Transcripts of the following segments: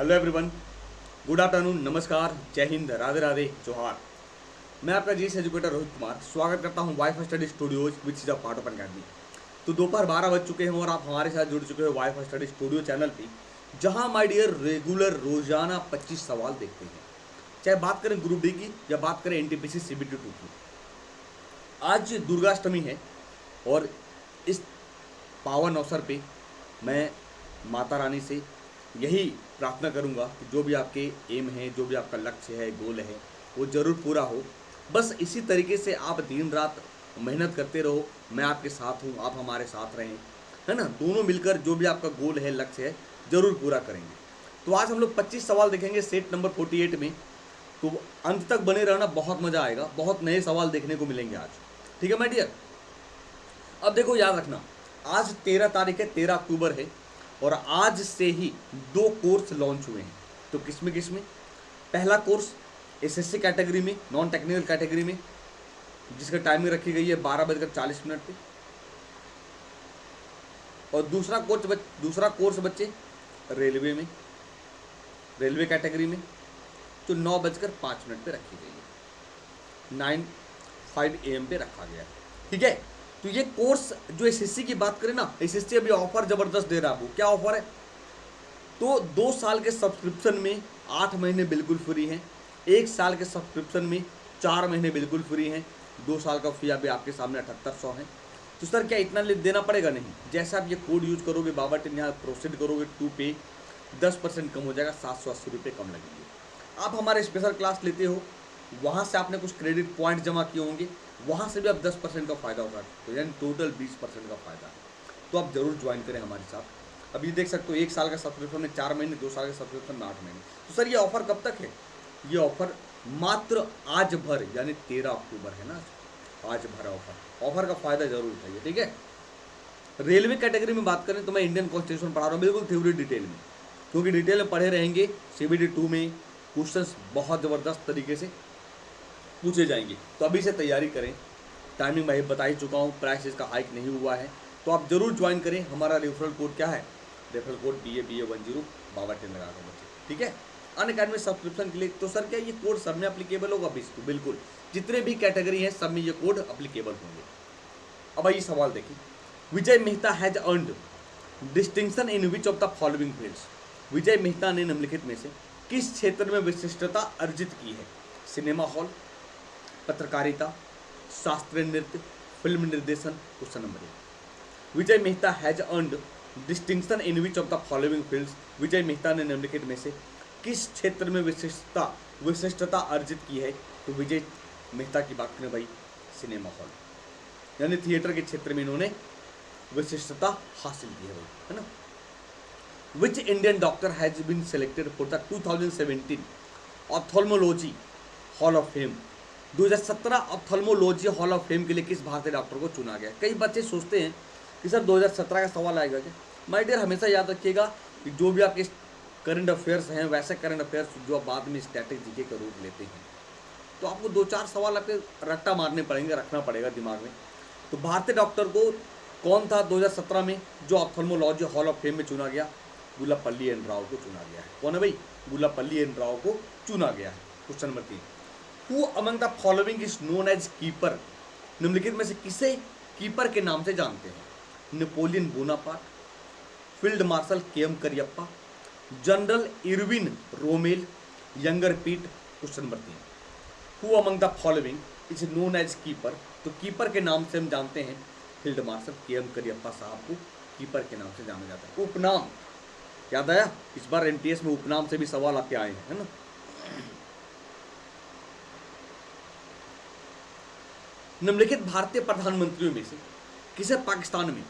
Hello everyone, good afternoon, नमस्कार, जय हिंद, राधे राधे, जोहार। मैं आपका जीएस एजुकेटर रोहित कुमार स्वागत करता हूं wifi study studios which is a part of academy. तो दोपहर 12 बज चुके हैं और आप हमारे साथ जुड़ चुके हैं वाईफाई स्टडी स्टूडियो चैनल पे, जहां माय डियर रेगुलर रोजाना 25 सवाल देखते हैं, चाहे बात करें ग्रुप डी की या बात करें एनटीपीसी सीबीटी 2 की। आज दुर्गाष्टमी है और इस पावन अवसर पे मैं माता रानी से यही प्रार्थना करूंगा कि जो भी आपके एम है, जो भी आपका लक्ष्य है, गोल है, वो ज़रूर पूरा हो। बस इसी तरीके से आप दिन रात मेहनत करते रहो, मैं आपके साथ हूँ, आप हमारे साथ रहें, है ना। दोनों मिलकर जो भी आपका गोल है, लक्ष्य है, ज़रूर पूरा करेंगे। तो आज हम लोग 25 सवाल देखेंगे सेट नंबर 48 में। तो अंत तक बने रहना, बहुत मज़ा आएगा, बहुत नए सवाल देखने को मिलेंगे आज। ठीक है माय डियर। अब देखो, याद रखना, आज 13 तारीख है, 13 अक्टूबर है और आज से ही 2 कोर्स लॉन्च हुए हैं। तो किसमें पहला कोर्स एसएससी कैटेगरी में, नॉन टेक्निकल कैटेगरी में, जिसका टाइमिंग रखी गई है 12:40 पे। और दूसरा कोर्स बच्चे रेलवे में, रेलवे कैटेगरी में, जो 9:05 पे रखी गई है, 9:05 AM पे रखा गया है। ठीक है। तो ये कोर्स जो एसएससी की बात करें ना, एसएससी अभी ऑफर जबरदस्त दे रहा है। वो क्या ऑफर है? तो 2 साल के सब्सक्रिप्शन में 8 महीने बिल्कुल फ्री हैं, 1 साल के सब्सक्रिप्शन में 4 महीने बिल्कुल फ्री हैं, 2 साल का फी अभी आपके सामने 7800 है। तो सर क्या इतना देना पड़ेगा? नहीं, जैसे आप ये कोड यूज करोगे, बाबा टेन यहाँ प्रोसीड करोगे टू पे, 10% कम हो जाएगा, 780 रुपये कम लगेंगे। आप हमारे स्पेशल क्लास लेते हो, वहाँ से आपने कुछ क्रेडिट पॉइंट जमा किए होंगे, वहाँ से भी आप 10% का फ़ायदा उठा सकते हो, यानी टोटल 20% का फ़ायदा है। तो आप ज़रूर ज्वाइन करें हमारे साथ। अब ये देख सकते हो, 1 साल का सब्सक्रिप्शन में 4 महीने, 2 साल का सब्सक्रिप्शन में 8 महीने। तो सर ये ऑफर कब तक है? ये ऑफर मात्र आज भर, यानी 13 अक्टूबर है ना, आज भर ऑफर का फ़ायदा जरूर उठाइए। ठीक है। रेलवे कैटेगरी में बात करें तो मैं इंडियन कॉन्स्टिट्यूशन पढ़ा रहा हूँ, बिल्कुल थ्योरी डिटेल में, क्योंकि डिटेल में पढ़े रहेंगे। सीबीटी 2 में क्वेश्चंस बहुत ज़बरदस्त तरीके से पूछे जाएंगे, तो अभी से तैयारी करें। टाइमिंग मैं बता ही चुका हूँ, प्राइस इसका हाइक नहीं हुआ है, तो आप जरूर ज्वाइन करें। हमारा रेफरल कोड क्या है? रेफरल कोड BA10 बाबा 10 लगा कर बच्चे। ठीक है। अनअकैडमी सब्सक्रिप्शन के लिए तो सर क्या ये कोड सब में अप्लीकेबल होगा? बिल्कुल, जितने भी कैटेगरी हैं सब में ये कोड अप्लीकेबल होंगे। अब आइए सवाल देखिए। Vijay Mehta has earned distinction in which of the following fields? Vijay Mehta ने निम्नलिखित में से किस क्षेत्र में विशिष्टता अर्जित की है? सिनेमा हॉल, पत्रकारिता, शास्त्रीय नृत्य, फिल्म निर्देशन। Question number 1, Vijay Mehta has earned distinction in which of the following fields? Vijay Mehta ने निम्नलिखित में से किस क्षेत्र में विशिष्टता अर्जित की है? तो विजय मेहता की बात करें भाई, सिनेमा हॉल, यानी थिएटर के क्षेत्र में इन्होंने विशिष्टता हासिल की है भाई, है ना। Which Indian doctor has been selected for the 2017 ophthalmology hall of fame? 2017 ophthalmology hall of fame के लिए किस भारतीय डॉक्टर को चुना गया? कई बच्चे सोचते हैं कि सर 2017 का सवाल आएगा क्या? माय डियर, हमेशा याद रखिएगा कि जो भी आपके करंट अफेयर्स हैं, वैसे करंट अफेयर्स जो आप बाद में स्टैटिक जीके का रूप लेते हैं, तो आपको 2-4 सवाल आपके रट्टा मारने पड़ेंगे, रखना पड़ेगा दिमाग में। तो भारतीय डॉक्टर को कौन था 2017 में जो ऑप्थेल्मोलॉजी हॉल ऑफ फेम में चुना गया? गुल्लापल्ली एन राव को चुना गया है। कौन है भाई? गुल्लापल्ली एन राव को चुना गया है। Question number 3, who among the following is known as keeper? निम्नलिखित में से किसे कीपर के नाम से जानते हैं? Napoleon Bonaparte, field marshal KM Cariappa, general Erwin Rommel, younger Pitt. Question number 3, who among the following is known as keeper? तो कीपर के नाम से हम जानते हैं फील्ड मार्शल KM करियप्पा साहब को कीपर के नाम से जाना जाता है। उपनाम याद आया? इस बार NTS में उपनाम से भी सवाल आपके आए हैं, है ना। निम्नलिखित भारतीय प्रधानमंत्रियों में से किसे पाकिस्तान में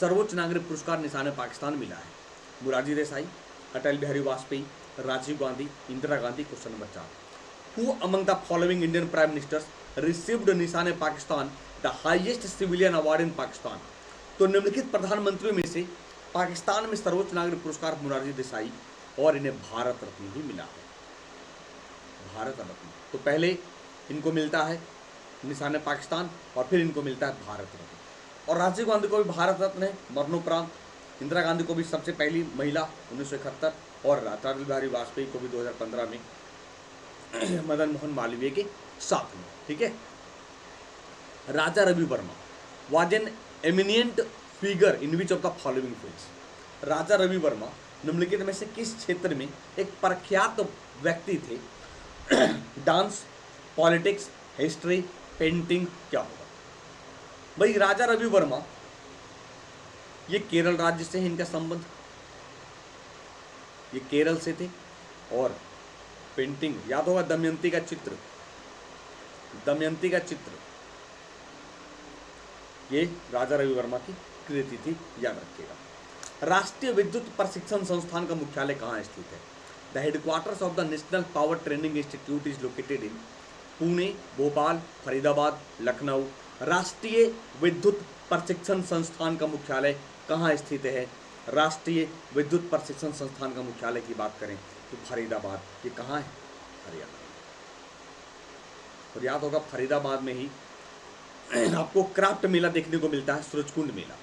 सर्वोच्च नागरिक पुरस्कार निशान पाकिस्तान मिला है? Morarji Desai, Atal Bihari Vajpayee, Rajiv Gandhi, Indira Gandhi. Question number 4, who among the following Indian prime ministers received Nishan Pakistan the highest civilian award in Pakistan? तो निम्नलिखित प्रधानमंत्रियों में से पाकिस्तान में सर्वोच्च नागरिक पुरस्कार मोरारजी देसाई और इन्हें भारत रत्न भी मिला है। भारत रत्न तो पहले इनको मिलता है निशान पाकिस्तान और फिर इनको मिलता है भारत रत्न। और राजीव गांधी को भी भारत रत्न है मरणोपरांत। इंदिरा गांधी को भी सबसे पहली महिला 1971, और अटल बिहारी वाजपेयी को भी 2015 में मदन मोहन मालवीय के साथ में। ठीक है। Raja Ravi Varma was an eminent figure in which of the following fields. Raja Ravi Varma निम्नलिखित में से किस क्षेत्र में एक प्रख्यात व्यक्ति थे? डांस, पॉलिटिक्स, हिस्ट्री, पेंटिंग, क्या होगा भाई? राजा रवि वर्मा ये केरल राज्य से है इनका संबंध, ये केरल से थे। और पेंटिंग याद होगा, दमयंती का चित्र, दमयंती का चित्र ये राजा रवि वर्मा की कृति थी, याद रखिएगा। राष्ट्रीय विद्युत प्रशिक्षण संस्थान का मुख्यालय कहाँ स्थित है? The headquarters of the national power training institute is located in Pune, Bhopal, Faridabad, Lucknow. राष्ट्रीय विद्युत प्रशिक्षण संस्थान का मुख्यालय कहाँ स्थित है? राष्ट्रीय विद्युत प्रशिक्षण संस्थान का मुख्यालय की बात करें तो फरीदाबाद। ये कहाँ है? हरियाणा। और याद होगा फरीदाबाद में ही आपको क्राफ्ट मेला देखने को मिलता है, सूरजकुंड मेला,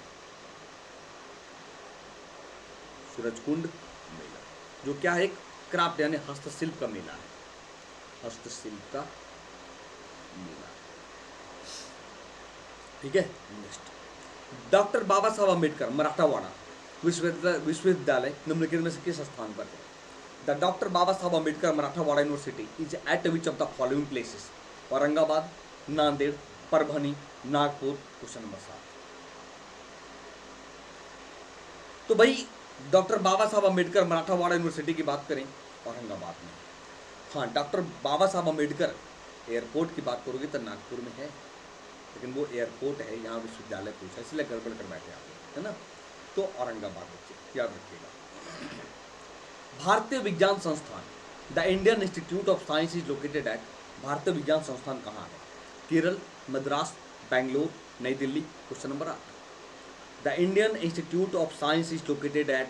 सूरजकुंड मेला, जो क्या है? एक क्राफ्ट यानी हस्तशिल्प का मेला है, हस्तशिल्प का मेला। ठीक है। नेक्स्ट, डॉक्टर बाबा साहब अम्बेडकर मराठावाड़ा विश्वविद्यालय निम्नलिखित में से किस स्थान पर है? The doctor Baba Saheb Ambedkar Marathwada university is eight which of the following places? Aurangabad, Nanded, Parbhani, Nagpur. Question number 7। तो भाई डॉक्टर बाबा साहब अम्बेडकर मराठावाड़ा यूनिवर्सिटी की बात करें औरंगाबाद में। हाँ, डॉक्टर बाबा साहब अम्बेडकर एयरपोर्ट की बात करोगे तो नागपुर में है, लेकिन वो एयरपोर्ट है, यहाँ विश्वविद्यालय पूछा इसलिए गड़बड़ कर बैठे आप, है ना? तो औरंगाबाद बच्चे याद रखिएगा। भारतीय विज्ञान संस्थान the Indian institute of science is located at. भारतीय विज्ञान संस्थान कहाँ है? केरल, मद्रास, बेंगलोर, नई Delhi. Question number 8। The Indian institute of science is located at.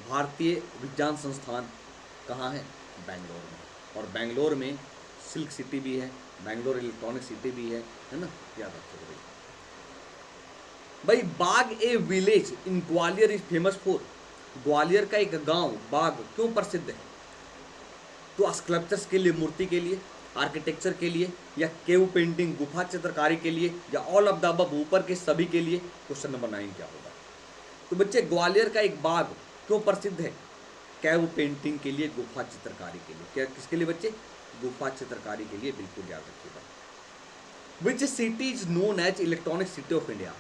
भारतीय विज्ञान संस्थान कहाँ है? बेंगलोर में। और बेंगलोर में सिल्क सिटी भी है, बेंगलोर इलेक्ट्रॉनिक सिटी भी है ना? याद रखिएगा भाई। Bagh a village in Gwalior is famous for. Gwalior का एक गांव बाग क्यों प्रसिद्ध है? तो स्कल्पचर्स के लिए, मूर्ति के लिए, आर्किटेक्चर के लिए, या केव पेंटिंग गुफा चित्रकारी के लिए, या ऑल ऑफ द अबव ऊपर के सभी के लिए? क्वेश्चन नंबर 9 क्या होगा? तो बच्चे ग्वालियर का एक बाग क्यों प्रसिद्ध है? केव पेंटिंग के लिए, गुफा चित्रकारी के लिए। क्या किसके लिए बच्चे? गुफा चित्रकारी के लिए, बिल्कुल याद रखिएगा। Which city is known as electronic city of India.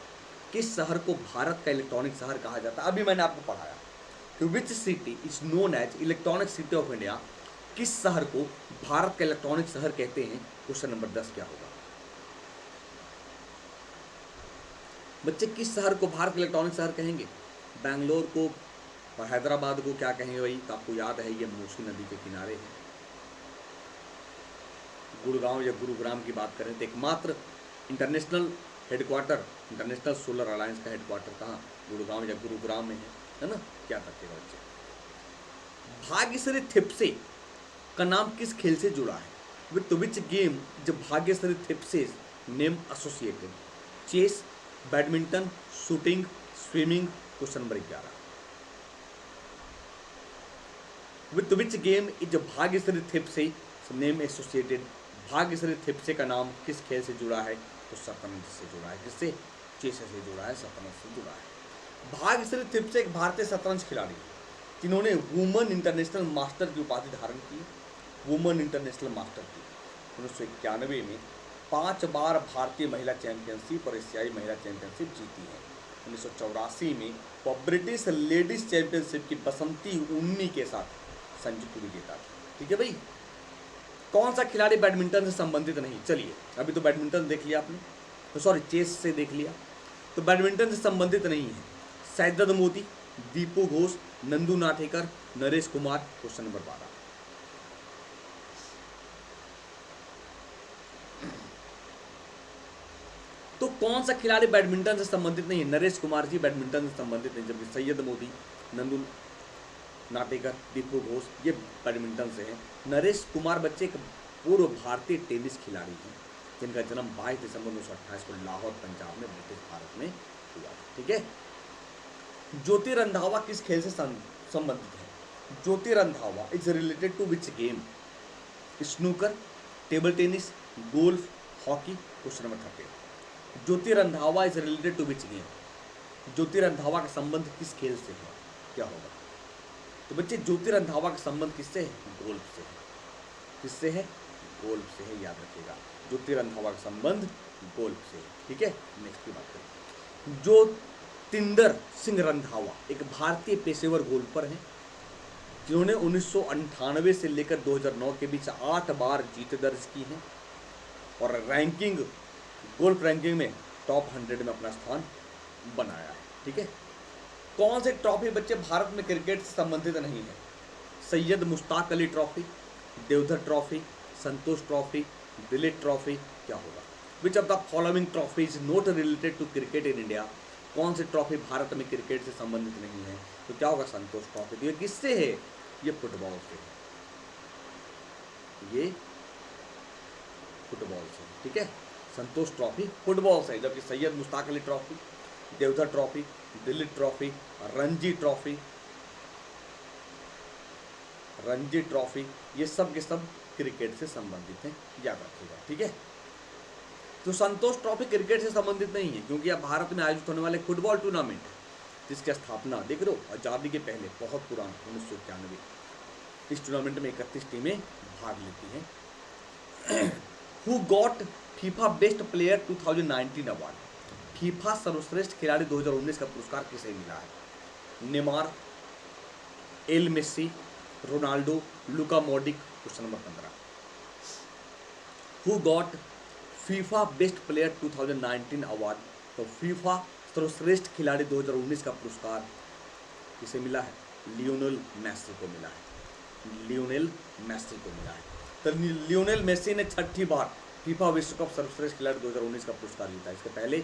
किस शहर को भारत का इलेक्ट्रॉनिक शहर कहा जाता है? अभी मैंने आपको पढ़ाया कि which city is known as electronic city of India. किस शहर को भारत का इलेक्ट्रॉनिक शहर कहते हैं? क्वेश्चन नंबर 10 क्या होगा? बच्चे किस शहर को भारत का इलेक्ट्रॉनिक शहर कहेंगे? बेंगलोर को और हैदराबाद को क्या कहेंगे भाई? तो आपको याद है ये मूसी नदी के किनारे है। गुड़गांव या गुरुग्राम की बात करें तो एकमात्र international headquarter, international solar alliance का हेडक्वार्टर कहाँ? गुड़गांव या गुरुग्राम में है ना? क्या रखिएगा बच्चे। भाग्यश्री थिप्से का नाम किस खेल से जुड़ा है? विथ विच गेम जब Bhagyashree Thipsay name associated? Chess, badminton, shooting, swimming. Question number 11। With which game is Bhagyashree Thipsay name associated? Bhagyashree Thipsay का नाम किस खेल से जुड़ा है? तो शतरंज से जुड़ा है। किससे? चेस से जुड़ा है, शतरंज से जुड़ा है। भाग्यश्री थिप्से एक भारतीय शतरंज खिलाड़ी जिन्होंने वुमन इंटरनेशनल मास्टर की उपाधि धारण की। वुमन इंटरनेशनल मास्टर की 1991 में 5 बार भारतीय महिला चैंपियनशिप और एशियाई महिला चैंपियनशिप जीती है। 1984 में वह ब्रिटिश लेडीज चैंपियनशिप की बसंती उन्नी के साथ संयुक्त विजेता थी। ठीक है भाई। कौन सा खिलाड़ी बैडमिंटन से संबंधित नहीं? चलिए, अभी तो बैडमिंटन देख लिया आपने, तो सॉरी चेस से देख लिया, तो बैडमिंटन से संबंधित नहीं है। सैयद मोदी, दीपू घोष, नंदू नाटेकर, नरेश कुमार। Question number 12। तो कौन सा खिलाड़ी बैडमिंटन से संबंधित नहीं है? नरेश कुमार जी बैडमिंटन से संबंधित नहीं, जबकि सैयद मोदी, नंदू नाटेकर, दीपू घोष ये बैडमिंटन से हैं। नरेश कुमार बच्चे एक पूर्व भारतीय टेनिस खिलाड़ी हैं जिनका जन्म 22 दिसंबर 1928 को लाहौर पंजाब में ब्रिटिश भारत में हुआ। ठीक है। ज्योति रंधावा किस खेल से संबंधित है? Jyoti Randhawa is related to which game? Snooker, table tennis, golf, hockey. Question number 13, Jyoti Randhawa is related to which game? Jyoti Randhawa का संबंध किस खेल से है? क्या होगा? तो बच्चे ज्योति रंधावा का संबंध किससे है? गोल्फ से है। किससे है? गोल्फ से है, याद रखिएगा। ज्योति रंधावा का संबंध गोल्फ से है। ठीक है, नेक्स्ट की बात करें। ज्योतिंदर सिंह रंधावा एक भारतीय पेशेवर गोल्फर हैं जिन्होंने 1998 से लेकर 2009 के बीच 8 बार जीत दर्ज की हैं और रैंकिंग, गोल्फ रैंकिंग में टॉप 100 में अपना स्थान बनाया है। ठीक है, कौन से ट्रॉफी बच्चे भारत में क्रिकेट से संबंधित नहीं है? Syed Mushtaq Ali trophy, Deodhar trophy, Santosh trophy, Dilip trophy. क्या होगा? Which of the following trophy is not related to cricket in India? कौन सी ट्रॉफी भारत में क्रिकेट से संबंधित नहीं है? तो क्या होगा? संतोष ट्रॉफी। तो ये किससे है? ये फुटबॉल से है। ये फुटबॉल से, ठीक है, संतोष ट्रॉफी फुटबॉल से, जबकि Syed Mushtaq Ali trophy, Deodhar trophy, Delhi trophy, Ranji trophy, Ranji trophy, ये सब के सब क्रिकेट से संबंधित हैं, याद रखिएगा। ठीक है, तो संतोष ट्रॉफी क्रिकेट से संबंधित नहीं है क्योंकि अब भारत में आयोजित होने वाले फुटबॉल टूर्नामेंट जिसकी स्थापना देख रहे हो आज़ादी के पहले, बहुत पुराना 1991। इस टूर्नामेंट में 31 टीमें भाग लेती हैं। Who got FIFA best player 2019 award? FIFA सर्वश्रेष्ठ खिलाड़ी 2019 का पुरस्कार किसे मिला है? Neymar, L Messi, Ronaldo, Luka Modric. Question number 15, who got FIFA best player 2019 award? तो फीफा सर्वश्रेष्ठ खिलाड़ी 2019 का पुरस्कार किसे मिला है? लियोनेल मेसी को मिला है। लियोनेल मेसी को मिला है। तो लियोनेल मेसी ने 6ठी बार फीफा विश्व कप सर्वश्रेष्ठ खिलाड़ी 2019 का पुरस्कार जीता। इसके पहले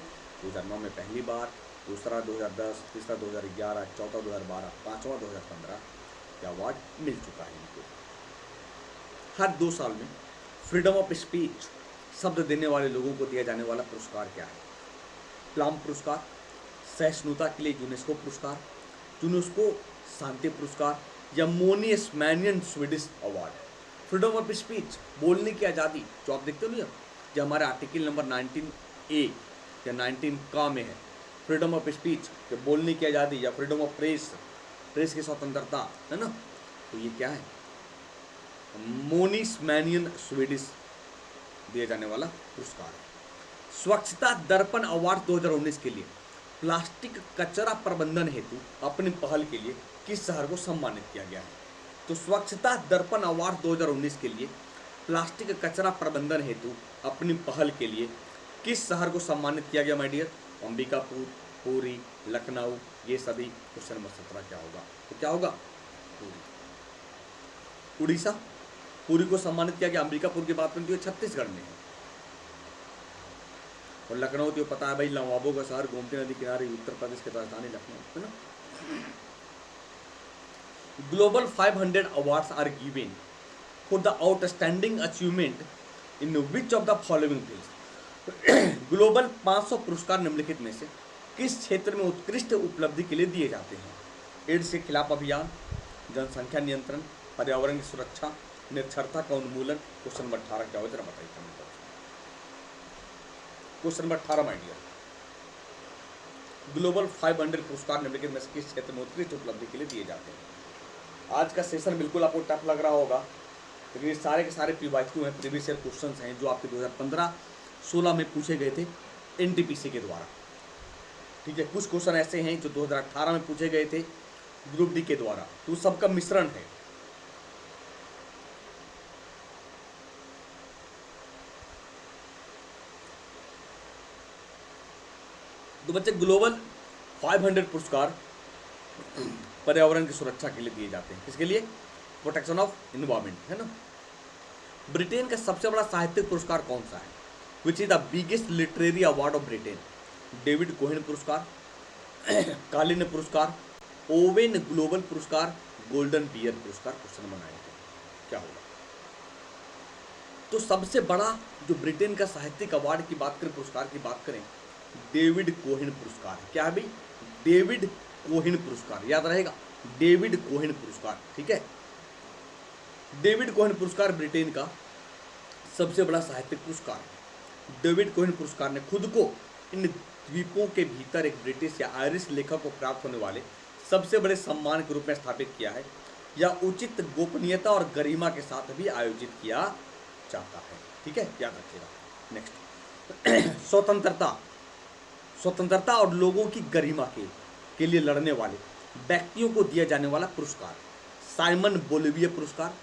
2009 में पहली बार, दूसरा 2010, तीसरा 2011, चौथा 2012, पांचवा 2015 यह अवार्ड मिल चुका है इनको। हर 2 साल में फ्रीडम ऑफ स्पीच शब्द देने वाले लोगों को दिया जाने वाला पुरस्कार क्या है? प्लाम पुरस्कार, सहिष्णुता के लिए यूनेस्को पुरस्कार, यूनेस्को शांति पुरस्कार या मोनियस मैनियन Swedish award. Freedom of speech, बोलने की आज़ादी, जो आप देखते हो ना, जो हमारे आर्टिकल नंबर 19A या 19 का में है, फ्रीडम ऑफ स्पीच, जो बोलने की आज़ादी, या फ्रीडम ऑफ प्रेस, प्रेस की स्वतंत्रता, है ना, तो ये क्या है? मोनिस मैनियन स्वीडिश दिया जाने वाला पुरस्कार है। स्वच्छता दर्पण अवार्ड 2019 के लिए प्लास्टिक कचरा प्रबंधन हेतु अपनी पहल के लिए किस शहर को सम्मानित किया गया है? तो स्वच्छता दर्पण अवार्ड 2019 के लिए प्लास्टिक कचरा प्रबंधन हेतु अपनी पहल के लिए किस शहर को सम्मानित किया गया माय डियर? अंबिकापुर, पुरी, लखनऊ, ये सभी। क्वेश्चन नंबर 17 क्या होगा? तो क्या होगा? पुरी। उड़ीसा, पुरी को सम्मानित किया गया। अंबिकापुर की बात करती है छत्तीसगढ़ में है। और लखनऊ तो पता है भाई, नवाबों का शहर, गोमती नदी किनारे, उत्तर प्रदेश की राजधानी लखनऊ, है ना। Global 500 awards are given for the outstanding achievement in which of the following fields? Global 500 पुरस्कार निम्नलिखित में से किस क्षेत्र में उत्कृष्ट उपलब्धि के लिए दिए जाते हैं? एड्स के खिलाफ अभियान, जनसंख्या नियंत्रण, पर्यावरण की सुरक्षा, निरक्षरता का उन्मूलन। क्वेश्चन नंबर 18 क्या होगा जरा बताइए कमेंट बॉक्स में। Question number 18 my dear, global 500 पुरस्कार निम्नलिखित में से किस क्षेत्र में उत्कृष्ट उपलब्धि के लिए दिए जाते हैं? आज का सेशन बिल्कुल आपको टफ लग रहा होगा, लेकिन ये सारे के सारे PYQ हैं, प्रीवियस ईयर क्वेश्चंस हैं जो आपके 2015-16 में पूछे गए थे NTPC के द्वारा। ठीक है, कुछ क्वेश्चन ऐसे हैं जो 2018 में पूछे गए थे ग्रुप डी के द्वारा, तो सबका मिश्रण है। तो बच्चे ग्लोबल 500 पुरस्कार पर्यावरण की सुरक्षा के लिए दिए जाते हैं। किसके लिए? प्रोटेक्शन ऑफ इन्वायरमेंट, है ना। ब्रिटेन का सबसे बड़ा साहित्यिक पुरस्कार कौन सा है? Which is the biggest literary award of Britain? David Cohen पुरस्कार, कालिन पुरस्कार, ओवेन ग्लोबल पुरस्कार, गोल्डन बियर पुरस्कार। क्वेश्चन नंबर 9 क्या होगा? तो सबसे बड़ा जो ब्रिटेन का साहित्यिक अवार्ड की बात करें, पुरस्कार की बात करें, डेविड कोहेन पुरस्कार। क्या है भाई? डेविड कोहेन पुरस्कार, याद रहेगा। डेविड कोहेन पुरस्कार। ठीक है, डेविड कोहेन पुरस्कार ब्रिटेन का सबसे बड़ा साहित्यिक पुरस्कार है। डेविड कोहेन पुरस्कार ने खुद को इन द्वीपों के भीतर एक ब्रिटिश या आयरिश लेखक को प्राप्त होने वाले सबसे बड़े सम्मान के रूप में स्थापित किया है। यह उचित गोपनीयता और गरिमा के साथ भी आयोजित किया जाता है। ठीक है, याद रखिएगा। नेक्स्ट, स्वतंत्रता और लोगों की गरिमा के लिए लड़ने वाले व्यक्तियों को दिया जाने वाला पुरस्कार, साइमन बोलिवियर पुरस्कार,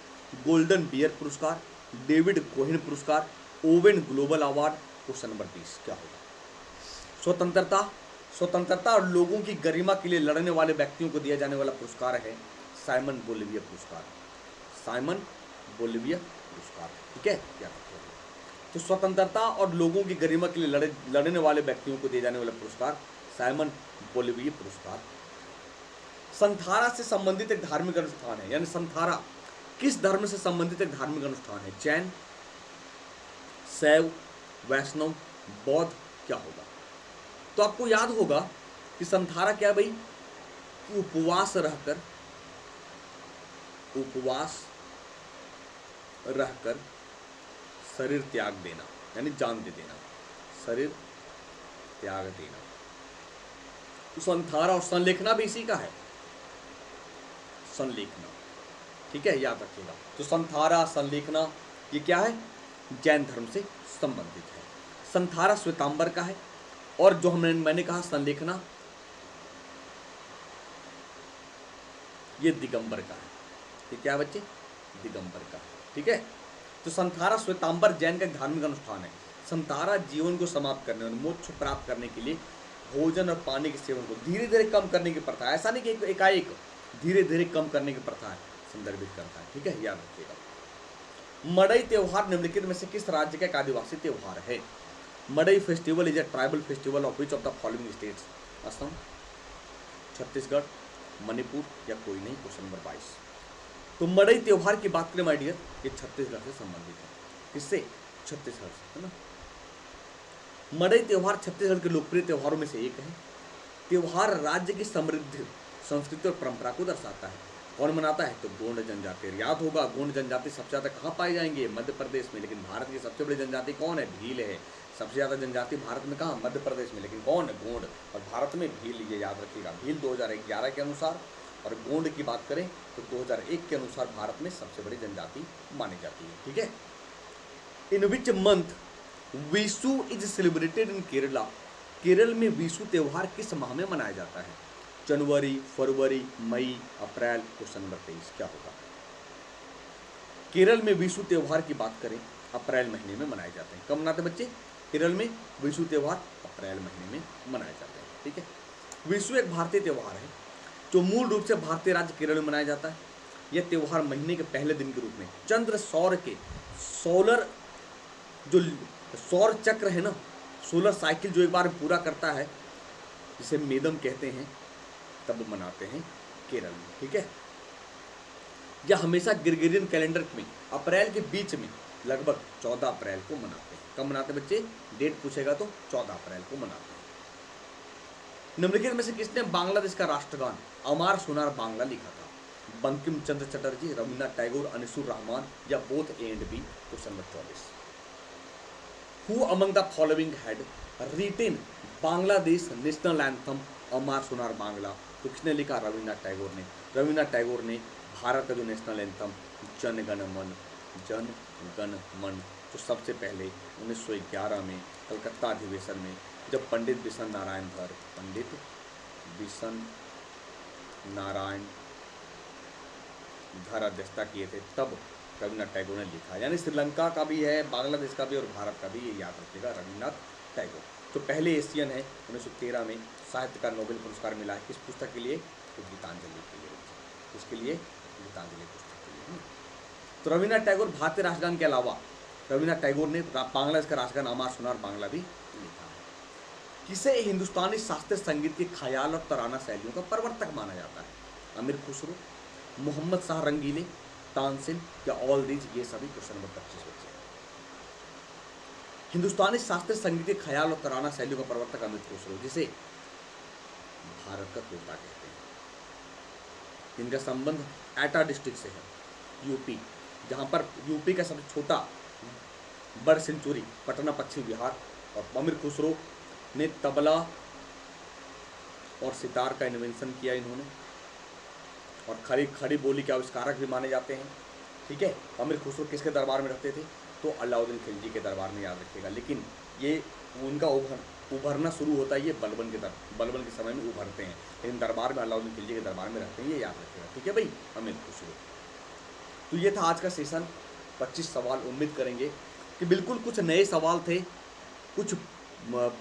गोल्डन बियर पुरस्कार, डेविड कोहेन पुरस्कार, Owen global award. Question number 20 क्या होगा? स्वतंत्रता और लोगों की गरिमा के लिए लड़ने वाले व्यक्तियों को दिया जाने वाला पुरस्कार है साइमन बोलिवियर पुरस्कार। साइमन बोलिवियर पुरस्कार। ठीक है, क्या तो स्वतंत्रता और लोगों की गरिमा के लिए लड़ने वाले व्यक्तियों को दिए जाने वाला पुरस्कार साइमन बोलिवियर पुरस्कार। संथारा से संबंधित एक धार्मिक अनुष्ठान है, यानी संथारा किस धर्म से संबंधित एक धार्मिक अनुष्ठान है? जैन, शैव, वैष्णव, बौद्ध, क्या होगा? तो आपको याद होगा कि संथारा क्या भाई, कि उपवास रहकर शरीर त्याग देना, यानी जान दे देना, शरीर त्याग देना। तो संथारा और संलेखना भी इसी का है, संलेखना। ठीक है, याद रखिएगा। तो संथारा, संलेखना ये क्या है? जैन धर्म से संबंधित है। संथारा श्वेतांबर का है, और जो मैंने कहा संलेखना ये दिगंबर का है। ये क्या है बच्चे? दिगंबर का। ठीक है, तो संथारा श्वेतांबर जैन का धार्मिक अनुष्ठान है। संथारा जीवन को समाप्त करने और मोक्ष प्राप्त करने के लिए भोजन और पानी के सेवन को धीरे धीरे कम करने की प्रथा है। ऐसा नहीं कि एकाएक, धीरे धीरे कम करने की प्रथा है, संदर्भित करता है। ठीक है, याद रखिएगा। मड़ई त्योहार निम्नलिखित में से किस राज्य का एक आदिवासी त्योहार है? Madai festival is a tribal festival of which of the following states? Assam, Chhattisgarh, Manipur या कोई नहीं? Question number 22। तो मड़ई त्योहार की बात करें माय डियर, ये छत्तीसगढ़ से संबंधित है। किससे? छत्तीसगढ़ से, है ना। मड़ई त्योहार छत्तीसगढ़ के लोकप्रिय त्योहारों में से एक है। त्योहार राज्य की समृद्ध संस्कृति और परंपरा को दर्शाता है। कौन मनाता है? तो गोंड जनजाति। याद होगा, गोंड जनजाति सबसे ज़्यादा कहाँ पाई जाएंगे? मध्य प्रदेश में। लेकिन भारत की सबसे बड़ी जनजाति कौन है? भील है। सबसे ज़्यादा जनजाति भारत में कहाँ? मध्य प्रदेश में। लेकिन कौन? गोंड। और भारत में भील, ये याद रखिएगा। भील 2011 के अनुसार, और गोंड की बात करें तो 2001 के अनुसार भारत में सबसे बड़ी जनजाति मानी जाती है। ठीक है। In which month Vishu is celebrated in Kerala? Kerala में विशु त्योहार किस माह में मनाया जाता है? जनवरी, फरवरी, मई, अप्रैल? क्वेश्चन नंबर 23 क्या होगा? केरल में विशु त्योहार की बात करें, अप्रैल महीने में मनाए जाते हैं। कब मनाते हैं बच्चे? केरल में विशु त्योहार अप्रैल महीने में मनाए जाते हैं। ठीक है। विशु एक भारतीय त्योहार है जो मूल रूप से भारतीय राज्य केरल में मनाया जाता है। यह त्योहार महीने के पहले दिन के रूप में चंद्र सौर के सोलर जो सौर चक्र है ना, सोलर साइकिल जो एक बार पूरा करता है, जिसे मेदम कहते हैं, तब मनाते हैं केरल में। ठीक है। यह हमेशा ग्रेगोरियन कैलेंडर में अप्रैल के बीच में लगभग 14 अप्रैल को मनाते हैं। कब मनाते हैं बच्चे? डेट पूछेगा तो 14 अप्रैल को मनाते हैं। निम्नलिखित में से किसने बांग्लादेश का राष्ट्रगान अमार सोनार बांग्ला लिखा था? बंकिम चंद्र चटर्जी, रविन्द्रनाथ टैगोर, अनिसुर रहमान या both A and B? Question number 24। Who among the following had written Bangladesh national anthem Amar Sonar Bangla? तो किसने लिखा? रविन्द्रनाथ टैगोर ने। रविन्द्रनाथ टैगोर ने भारत का जो नेशनल एंथम जन गण मन जो सबसे पहले 1911 में कलकत्ता अधिवेशन में जब पंडित बिशन नारायण धर अध्यक्षता किए थे, तब रविन्द्रनाथ टैगोर ने लिखा। यानी श्रीलंका का भी है, बांग्लादेश का भी और भारत का भी, ये याद रखिएगा, रविन्द्रनाथ टैगोर। तो पहले एशियन है, 1913 में साहित्य का नोबेल पुरस्कार मिला है। किस पुस्तक के लिए? तो गीतांजलि के लिए। किसके लिए? गीतांजलि पुस्तक के लिए। तो रविन्द्रनाथ टैगोर भारतीय राष्ट्रगान के अलावा रविन्द्रनाथ टैगोर ने बांग्लादेश का राष्ट्रगान अमार सोनार बांग्ला भी लिखा है। किसे हिंदुस्तानी शास्त्रीय संगीत के ख्याल और तराना शैलियों का प्रवर्तक माना जाता है? अमीर खुसरो, मोहम्मद शाह रंगीले, तानसेन या ऑल दीज? ये सभी क्वेश्चन नंबर 25 बच्चे। हिंदुस्तानी शास्त्रीय संगीत के ख्याल और तराना शैलियों का प्रवर्तक अमीर खुसरो, जिसे भारत का तोता कहते हैं। जिनका संबंध एटा डिस्ट्रिक्ट से है, यूपी, जहाँ पर यूपी का सबसे छोटा बर्ड सेंचुरी पटना पश्चिम बिहार, और अमीर खुसरो ने तबला और सितार का इन्वेंशन किया इन्होंने, और खड़ी खड़ी बोली के आविष्कारक भी माने जाते हैं। ठीक है, अमीर खुसरो किसके दरबार में रहते थे? तो अलाउद्दीन खिलजी के दरबार में, याद रखिएगा। लेकिन ये उनका उभरना शुरू होता है, ये बलबन के समय में उभरते हैं, लेकिन दरबार में अलाउद्दीन खिलजी के दरबार में रहते हैं, ये याद रखिएगा। ठीक है भाई, अमीर खुसरो। तो ये था आज का सेशन, 25 सवाल। उम्मीद करेंगे कि बिल्कुल कुछ नए सवाल थे, कुछ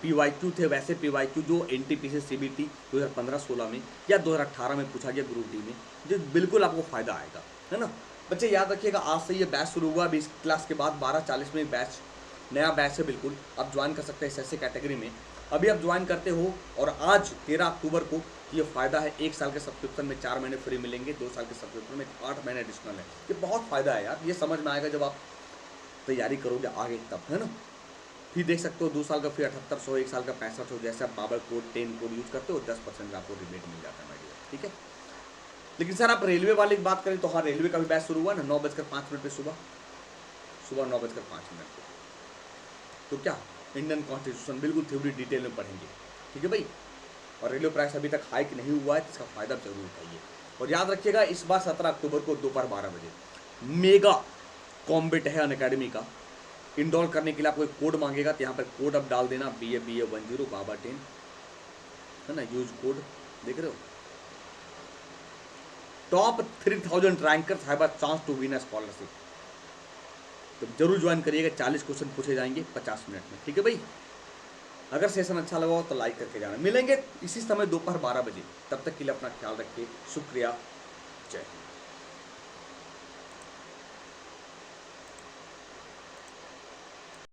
PYQ थे, वैसे PYQ जो NTPC CBT 2015-16 में या 2018 में पूछा गया ग्रुप डी में, जो बिल्कुल आपको फ़ायदा आएगा, है ना। बच्चे याद रखिएगा, आज से ये बैच शुरू हुआ, 20 क्लास के बाद 12:40 में बैच, नया बैच है बिल्कुल, आप ज्वाइन कर सकते हैं SSC कैटेगरी में। अभी आप ज्वाइन करते हो और आज 13 अक्टूबर को ये फ़ायदा है, 1 साल के सब्सक्रिप्शन में 4 महीने फ्री मिलेंगे, 2 साल के सब्सक्रिप्शन में 8 महीने एडिशनल है। ये बहुत फ़ायदा है यार, ये समझ में आएगा जब आप तैयारी करोगे आगे तब, है ना। फिर देख सकते हो 2 साल का फ्री 7800, 1 साल का 6500, जैसे आप बाबर कोड 10 कोड यूज करते हो 10% का आपको रिबेट मिल जाता है माय डियर। ठीक है, लेकिन सर आप रेलवे वाले की बात करें तो हाँ, रेलवे का भी बैच शुरू हुआ ना, 9:05 पे सुबह 9:05 पे। तो क्या इंडियन कॉन्स्टिट्यूशन बिल्कुल थ्योरी डिटेल में पढ़ेंगे। ठीक है भाई, और रेलवे प्राइस अभी तक हाइक नहीं हुआ है, तो इसका फायदा जरूर उठाइए। और याद रखिएगा, इस बार 17 अक्टूबर को दोपहर 12 बजे मेगा कॉम्बेट है अनअकैडमी का। इनरोल करने के लिए आपको एक कोड मांगेगा, तो यहाँ पर कोड आप डाल देना, BA10 बाबा 10, है ना, यूज कोड, देख रहे हो। Top 3000 rankers have a chance to win a scholarship. तो जरूर ज्वाइन करिएगा, 40 क्वेश्चन पूछे जाएंगे 50 मिनट में। ठीक है भाई, अगर सेशन अच्छा लगा हो तो लाइक करके जाना। मिलेंगे इसी समय दोपहर 12 बजे, तब तक के लिए अपना ख्याल रखिए। शुक्रिया, जय हिंद।